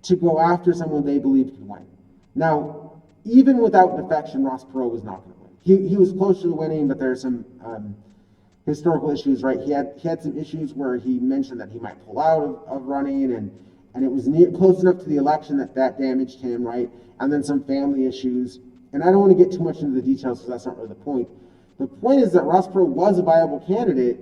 to go after someone they believe could win. Now, even without defection, Ross Perot was not going to win. He was close to winning, but there's some historical issues, right? He had some issues where he mentioned that he might pull out of running, and it was close enough to the election that damaged him, right? And then some family issues. And I don't want to get too much into the details because that's not really the point. The point is that Ross Perot was a viable candidate.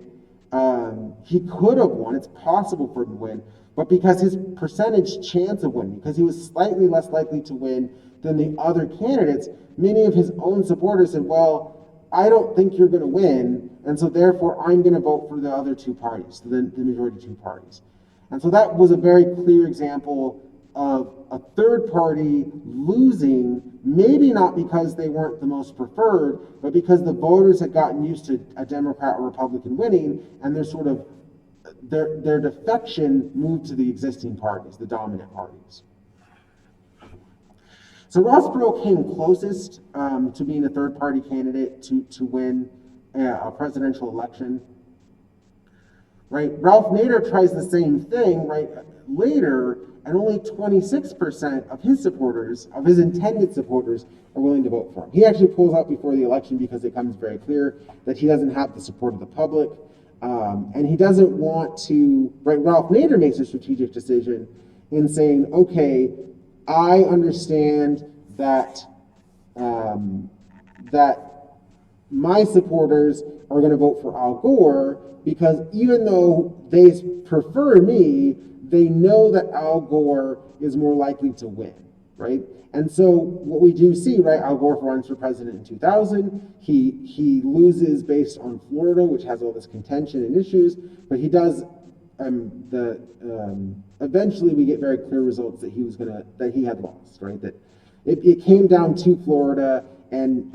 He could have won. It's possible for him to win. But because his percentage chance of winning, because he was slightly less likely to win than the other candidates, many of his own supporters said, well, I don't think you're going to win, and so therefore I'm going to vote for the other two parties, the majority two parties. And so that was a very clear example of a third party losing, maybe not because they weren't the most preferred, but because the voters had gotten used to a Democrat or Republican winning, and their defection moved to the existing parties, the dominant parties. So Ross Perot came closest to being a third-party candidate to win a presidential election. Right? Ralph Nader tries the same thing, right, later, and only 26% of his supporters, of his intended supporters, are willing to vote for him. He actually pulls out before the election because it becomes very clear that he doesn't have the support of the public, and he doesn't want to, right, Ralph Nader makes a strategic decision in saying, okay, I understand that that my supporters are going to vote for Al Gore because even though they prefer me, they know that Al Gore is more likely to win, right? And so what we do see, right, Al Gore runs for president in 2000. He loses based on Florida, which has all this contention and issues, but he does eventually we get very clear results that he had lost, right? That it came down to Florida, and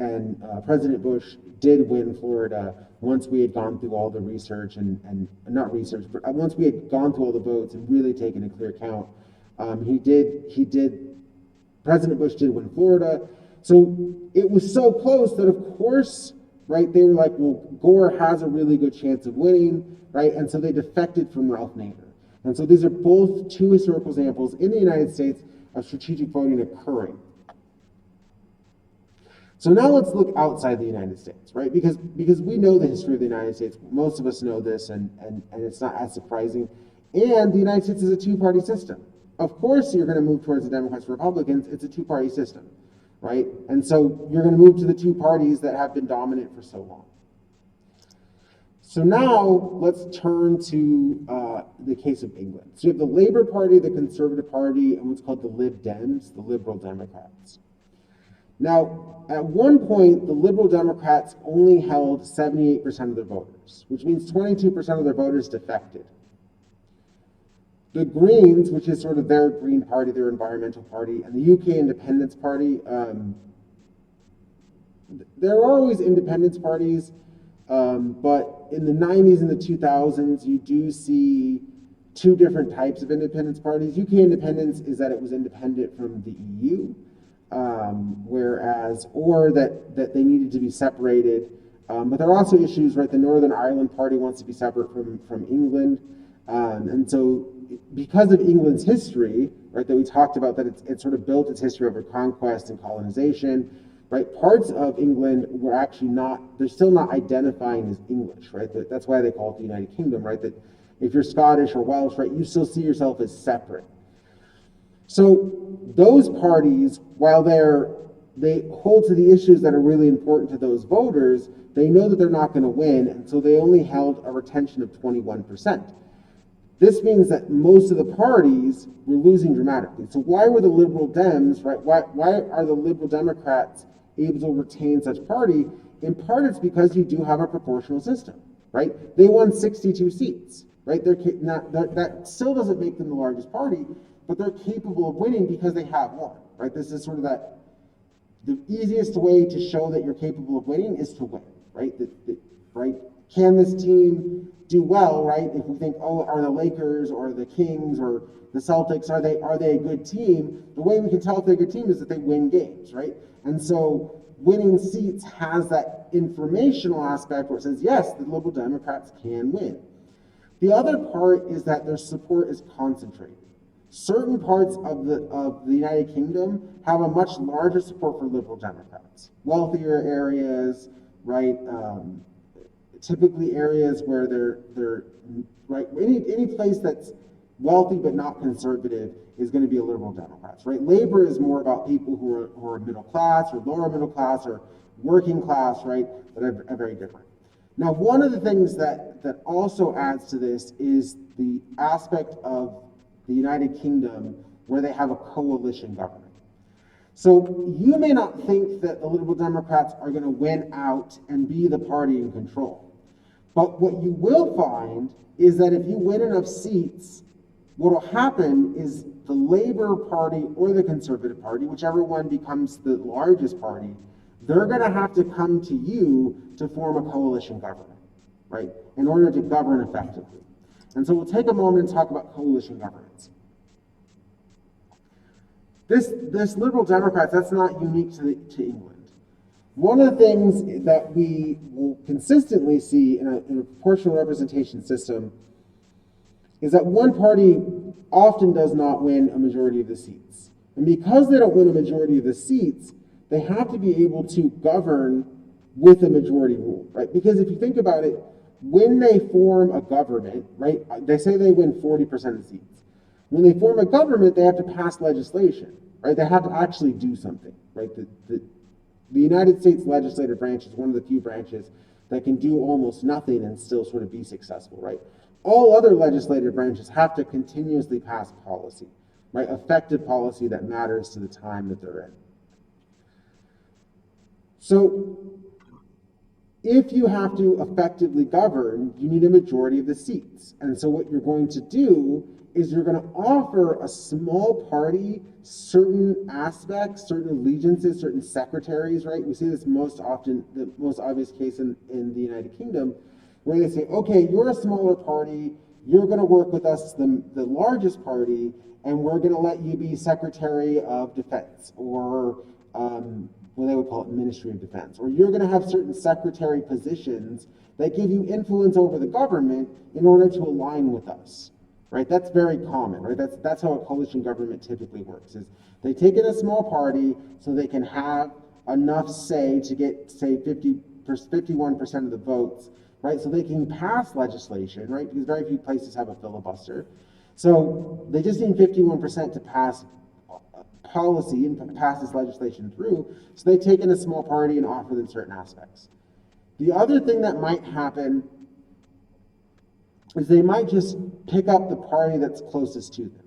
President Bush did win Florida once we had gone through all the research and not research, but once we had gone through all the votes and really taken a clear count. President Bush did win Florida. So it was so close that, of course, right, they were like, well, Gore has a really good chance of winning, right? And so they defected from Ralph Nader. And so these are both two historical examples in the United States of strategic voting occurring. So now let's look outside the United States, right? Because we know the history of the United States. Most of us know this, and it's not as surprising. And the United States is a two-party system. Of course, you're going to move towards the Democrats and Republicans. It's a two-party system, right? And so you're going to move to the two parties that have been dominant for so long. So now let's turn to the case of England. So you have the Labour Party, the Conservative Party, and what's called the Lib Dems, the Liberal Democrats. Now, at one point, the Liberal Democrats only held 78% of their voters, which means 22% of their voters defected. The Greens, which is sort of their Green Party, their environmental party, and the UK Independence Party, there are always independence parties, but in the 90s and the 2000s, you do see two different types of independence parties. UK independence is that it was independent from the EU, or that they needed to be separated. But there are also issues, right? The Northern Ireland Party wants to be separate from England. And so because of England's history, right, that we talked about, that it sort of built its history over conquest and colonization, right, parts of England were actually not, they're still not identifying as English, right? That's why they call it the United Kingdom, right? That if you're Scottish or Welsh, right, you still see yourself as separate. So those parties, while they hold to the issues that are really important to those voters, they know that they're not going to win, and so they only held a retention of 21%. This means that most of the parties were losing dramatically. So why were the Liberal Dems, right? Why are the Liberal Democrats able to retain such party? In part, it's because you do have a proportional system, right? They won 62 seats, right? That still doesn't make them the largest party, but they're capable of winning because they have won, right? This is sort of the easiest way to show that you're capable of winning is to win, right? Right? Can this team do well, right? If we think, oh, are the Lakers or the Kings or the Celtics, are they a good team? The way we can tell if they're a good team is that they win games, right? And so winning seats has that informational aspect where it says, yes, the Liberal Democrats can win. The other part is that their support is concentrated. Certain parts of the United Kingdom have a much larger support for Liberal Democrats. Wealthier areas, right? Typically areas where they're right. Any place that's wealthy but not conservative is going to be a Liberal Democrats, right? Labor is more about people who are middle class or lower middle class or working class, right? That are very different. Now, one of the things that also adds to this is the aspect of the United Kingdom where they have a coalition government. So you may not think that the Liberal Democrats are going to win out and be the party in control. But what you will find is that if you win enough seats, what will happen is the Labour Party or the Conservative Party, whichever one becomes the largest party, they're going to have to come to you to form a coalition government, right, in order to govern effectively. And so we'll take a moment and talk about coalition governance. This Liberal Democrats, that's not unique to England. One of the things that we will consistently see in a proportional representation system is that one party often does not win a majority of the seats. And because they don't win a majority of the seats, they have to be able to govern with a majority rule, right? Because if you think about it, when they form a government, right, they say they win 40% of the seats. When they form a government, they have to pass legislation, right? They have to actually do something, right? The United States legislative branch is one of the few branches that can do almost nothing and still sort of be successful, right? All other legislative branches have to continuously pass policy, right? Effective policy that matters to the time that they're in. So if you have to effectively govern, you need a majority of the seats. And so what you're going to do is you're going to offer a small party certain aspects, certain allegiances, certain secretaries, right? We see this most often, the most obvious case in the United Kingdom, where they say, okay, you're a smaller party, you're going to work with us, the largest party, and we're going to let you be Secretary of Defense, or what they would call it, Ministry of Defense, or you're going to have certain secretary positions that give you influence over the government in order to align with us. Right, that's very common, right? That's how a coalition government typically works, is they take in a small party so they can have enough say to get, say, 51% of the votes, right? So they can pass legislation, right? Because very few places have a filibuster. So they just need 51% to pass policy and pass this legislation through. So they take in a small party and offer them certain aspects. The other thing that might happen is they might just pick up the party that's closest to them.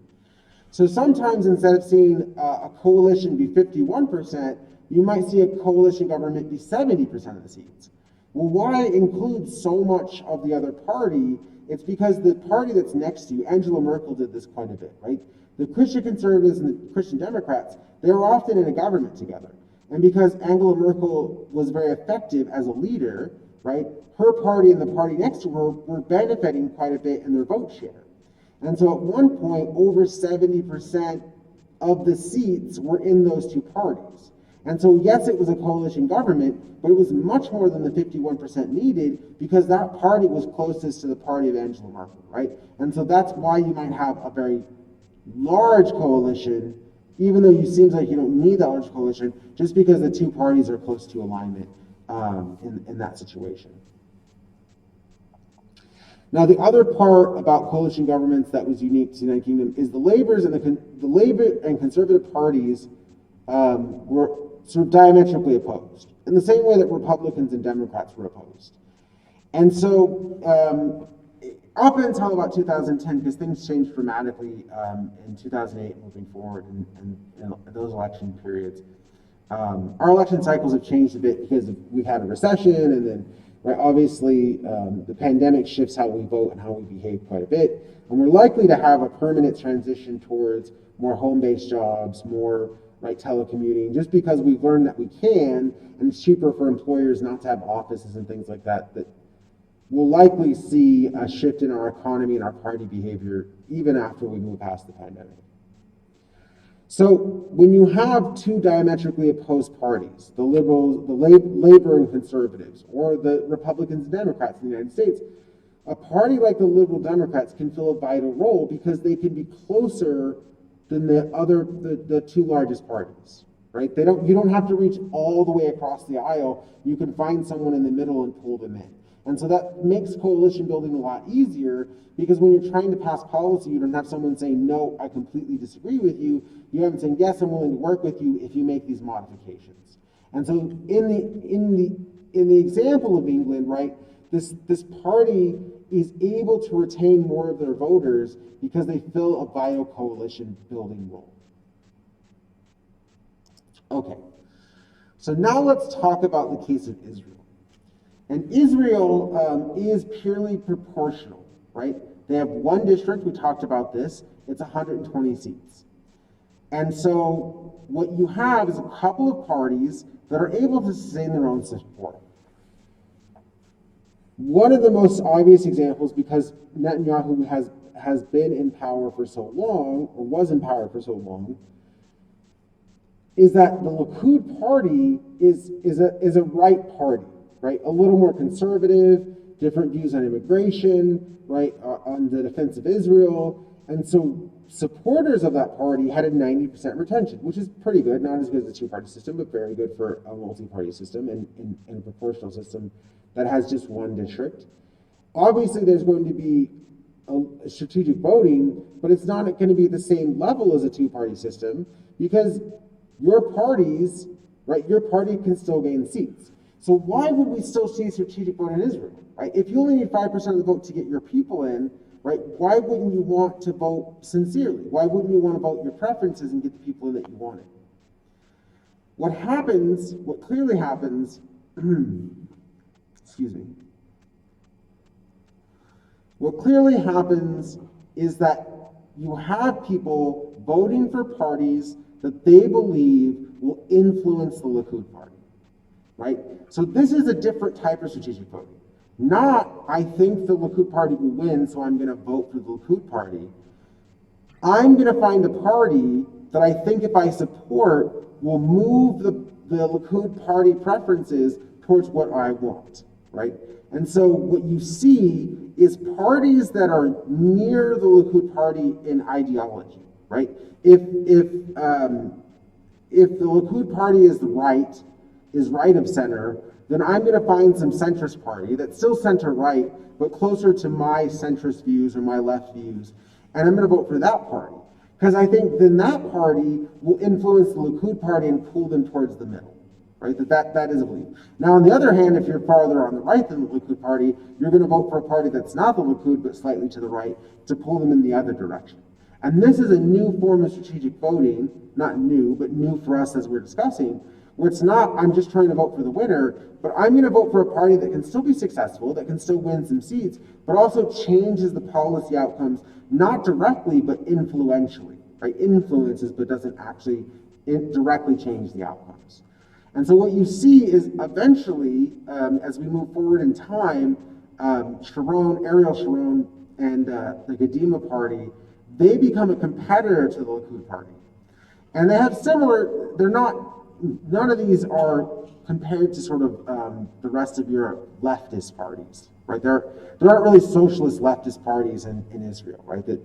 So sometimes instead of seeing a coalition be 51%, you might see a coalition government be 70% of the seats. Well, why include so much of the other party? It's because the party that's next to you, Angela Merkel did this quite a bit, right? The Christian Conservatives and the Christian Democrats, they were often in a government together. And because Angela Merkel was very effective as a leader, right, her party and the party next to her were benefiting quite a bit in their vote share. And so at one point, over 70% of the seats were in those two parties. And so, yes, it was a coalition government, but it was much more than the 51% needed because that party was closest to the party of Angela Merkel, right? And so that's why you might have a very large coalition, even though it seems like you don't need that large coalition, just because the two parties are close to alignment in that situation. Now, the other part about coalition governments that was unique to the United Kingdom is the Labour and Conservative parties were sort of diametrically opposed, in the same way that Republicans and Democrats were opposed. And so, up until about 2010, because things changed dramatically in 2008 moving forward and those election periods, our election cycles have changed a bit because we've had a recession, and then obviously the pandemic shifts how we vote and how we behave quite a bit. And we're likely to have a permanent transition towards more home-based jobs, more telecommuting, just because we've learned that we can, and it's cheaper for employers not to have offices and things like that, that we'll likely see a shift in our economy and our party behavior even after we move past the pandemic. So when you have two diametrically opposed parties, the liberals, the Labor and Conservatives, or the Republicans and Democrats in the United States, a party like the Liberal Democrats can fill a vital role because they can be closer than the two largest parties, right? You don't have to reach all the way across the aisle. You can find someone in the middle and pull them in. And so that makes coalition building a lot easier because when you're trying to pass policy, you don't have someone saying, no, I completely disagree with you. You have them saying, yes, I'm willing to work with you if you make these modifications. And so in the example of England, right, this party is able to retain more of their voters because they fill a vital coalition building role. Okay, so now let's talk about the case of Israel. And Israel is purely proportional, right? They have one district, we talked about this, it's 120 seats. And so what you have is a couple of parties that are able to sustain their own support. One of the most obvious examples, because Netanyahu has been in power for so long, or was in power for so long, is that the Likud party is a right party, right? A little more conservative, different views on immigration, right? On the defense of Israel. And so supporters of that party had a 90% retention, which is pretty good, not as good as a two-party system, but very good for a multi-party system and a proportional system that has just one district. Obviously, there's going to be a strategic voting, but it's not going to be at the same level as a two-party system because your parties, right, your party can still gain seats. So why would we still see strategic vote in Israel, right? If you only need 5% of the vote to get your people in, right, why wouldn't you want to vote sincerely? Why wouldn't you want to vote your preferences and get the people in that you wanted? What clearly happens, excuse me. What clearly happens is that you have people voting for parties that they believe will influence the Likud party, right? So this is a different type of strategic voting. Not, I think the Likud party will win, so I'm going to vote for the Likud party. I'm going to find a party that I think if I support will move the Likud party preferences towards what I want, right? And so what you see is parties that are near the Likud party in ideology, right? If the Likud party is right of center, then I'm going to find some centrist party that's still center-right, but closer to my centrist views or my left views, and I'm going to vote for that party. Because I think then that party will influence the Likud party and pull them towards the middle, right? That is a belief. Now, on the other hand, if you're farther on the right than the Likud party, you're going to vote for a party that's not the Likud, but slightly to the right, to pull them in the other direction. And this is a new form of strategic voting, not new, but new for us as we're discussing, where it's not, I'm just trying to vote for the winner, but I'm going to vote for a party that can still be successful, that can still win some seats, but also changes the policy outcomes, not directly, but influentially, right? Influences, but doesn't actually directly change the outcomes. And so what you see is eventually, as we move forward in time, Ariel Sharon and the Kadima party, they become a competitor to the Likud party. And they have similar, they're not, none of these are compared to sort of the rest of Europe leftist parties, right? There aren't really socialist leftist parties in Israel, right? That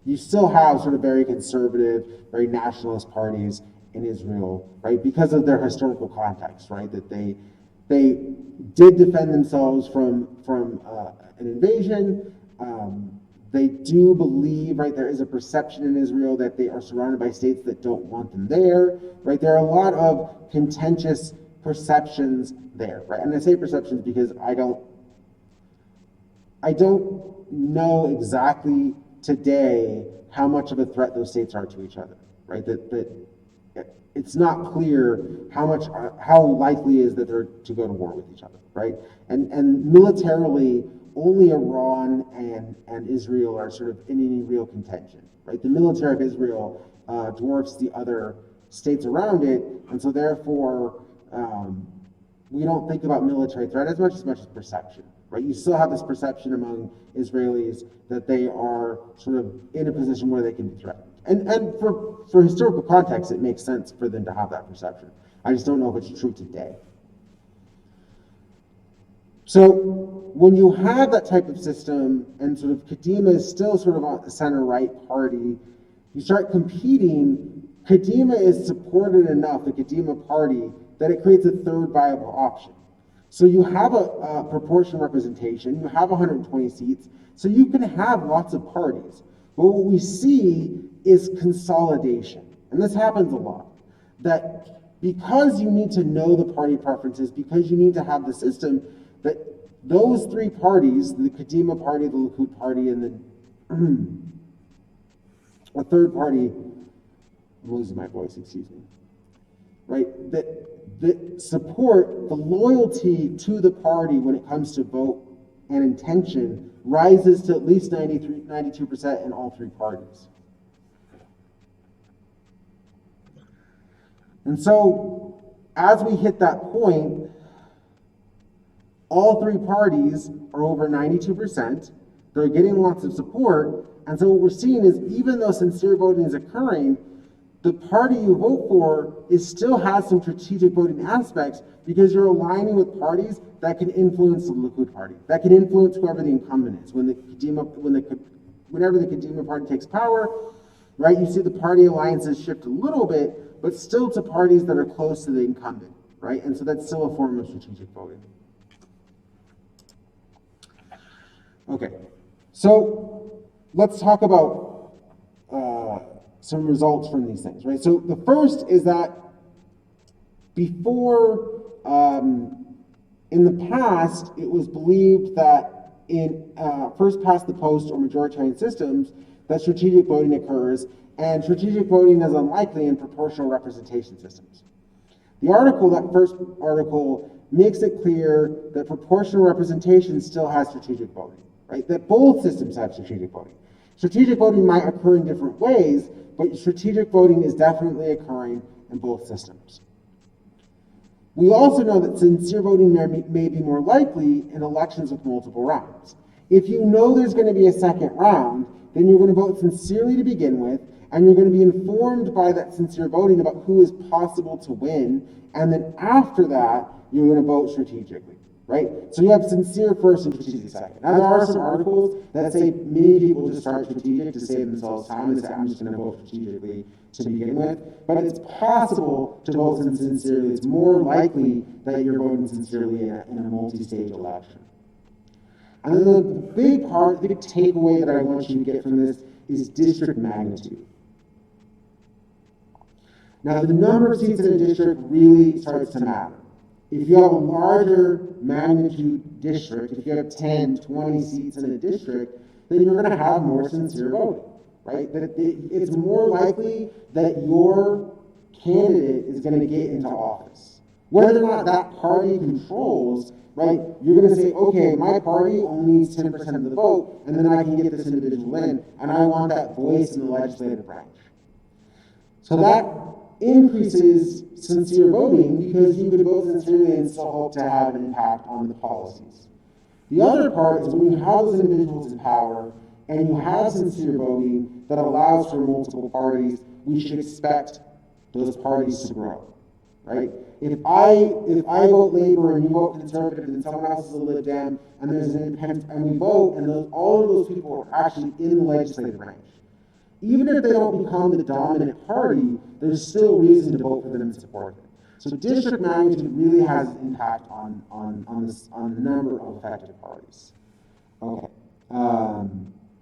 you still have sort of very conservative, very nationalist parties in Israel, right? Because of their historical context, right? That they did defend themselves from an invasion. They do believe, right, there is a perception in Israel that they are surrounded by states that don't want them there, right? There are a lot of contentious perceptions there, right? And I say perceptions because I don't know exactly today how much of a threat those states are to each other, right? That it's not clear how likely is that they're to go to war with each other, right? And militarily, only Iran and Israel are sort of in any real contention, right? The military of Israel dwarfs the other states around it, and so therefore we don't think about military threat as much as perception, right? You still have this perception among Israelis that they are sort of in a position where they can be threatened. And for historical context, it makes sense for them to have that perception. I just don't know if it's true today. So when you have that type of system, and sort of Kadima is still sort of a center-right party, you start competing. Kadima is supported enough, the Kadima party, that it creates a third viable option. So you have a proportional representation, you have 120 seats, so you can have lots of parties. But what we see is consolidation. And this happens a lot. That because you need to know the party preferences, because you need to have the system, that those three parties, the Kadima party, the Likud party, and a third party, I'm losing my voice, excuse me, right? That support, the loyalty to the party when it comes to vote and intention rises to at least 92% in all three parties. And so, as we hit that point, all three parties are over 92%. They're getting lots of support. And so what we're seeing is, even though sincere voting is occurring, the party you vote for still has some strategic voting aspects because you're aligning with parties that can influence the Likud party, that can influence whoever the incumbent is. Whenever the Kadima party takes power, right, you see the party alliances shift a little bit, but still to parties that are close to the incumbent, right? And so that's still a form of strategic voting. Okay, so let's talk about some results from these things, right? So the first is that before, in the past, it was believed that in first past the post or majoritarian systems, that strategic voting occurs, and strategic voting is unlikely in proportional representation systems. That first article makes it clear that proportional representation still has strategic voting, right? That both systems have strategic voting. Strategic voting might occur in different ways, but strategic voting is definitely occurring in both systems. We also know that sincere voting may be more likely in elections with multiple rounds. If you know there's going to be a second round, then you're going to vote sincerely to begin with, and you're going to be informed by that sincere voting about who is possible to win, and then after that, you're going to vote strategically, right? So you have sincere first and strategic second. Now, there are some articles that say many people just start strategic to save themselves time and say, I'm just going to vote strategically to begin with. But it's possible to vote sincerely. It's more likely that you're voting sincerely in a multi-stage election. And then the big takeaway that I want you to get from this is district magnitude. Now, the number of seats in a district really starts to matter. If you have a larger magnitude district, if you have 10, 20 seats in a district, then you're going to have more sincere voting, right? That it's more likely that your candidate is going to get into office. Whether or not that party controls, right, you're going to say, okay, my party only needs 10% of the vote, and then I can get this individual in, and I want that voice in the legislative branch. So that increases sincere voting because you could vote sincerely and still hope to have an impact on the policies. The other part is when you have those individuals in power and you have sincere voting that allows for multiple parties, we should expect those parties to grow, right? If I vote Labor and you vote Conservative and someone else is a Lib Dem and there's an independent and we vote and all of those people are actually in the legislative branch, even if they don't become the dominant party, there's still reason to vote for them and support them. So district magnitude really has an impact on the number of effective parties. Okay.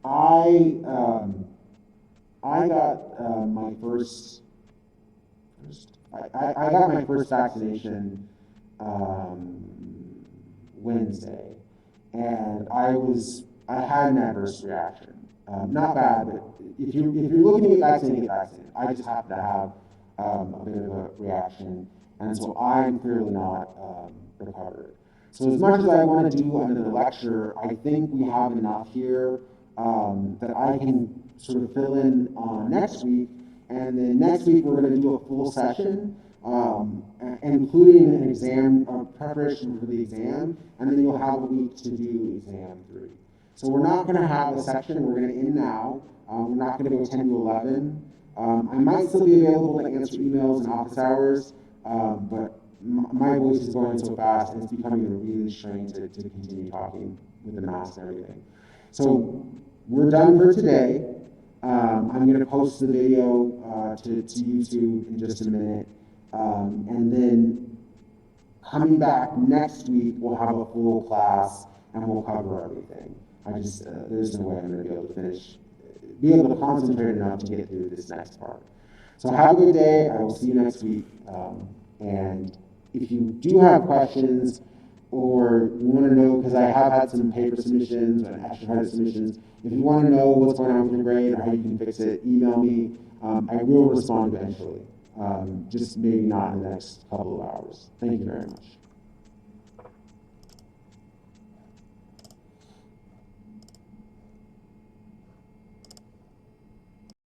I got my I got my first vaccination Wednesday, and I had an adverse reaction. Not bad, but if you're looking to get vaccinated, get vaccinated. I just happened to have a bit of a reaction, and so I'm clearly not recovered. So as much as I want to do another lecture, I think we have enough here that I can sort of fill in on next week, and then next week we're going to do a full session, including an exam preparation for the exam, and then you'll have a week to do exam 3. So we're not going to have a section. We're going to end now. We're not going to go 10 to 11. I might still be available to answer emails in office hours, but my voice is going so fast and it's becoming really strained to continue talking with the mask and everything. So we're done for today. I'm going to post the video to YouTube in just a minute. And then coming back next week, we'll have a full class and we'll cover everything. There's no way I'm going to be able to concentrate enough to get through this next part. So have a good day. I will see you next week. And if you do have questions or you want to know, because I have had some paper submissions and extra credit submissions, if you want to know what's going on with your grade or how you can fix it, email me. I will respond eventually. Just maybe not in the next couple of hours. Thank you very much.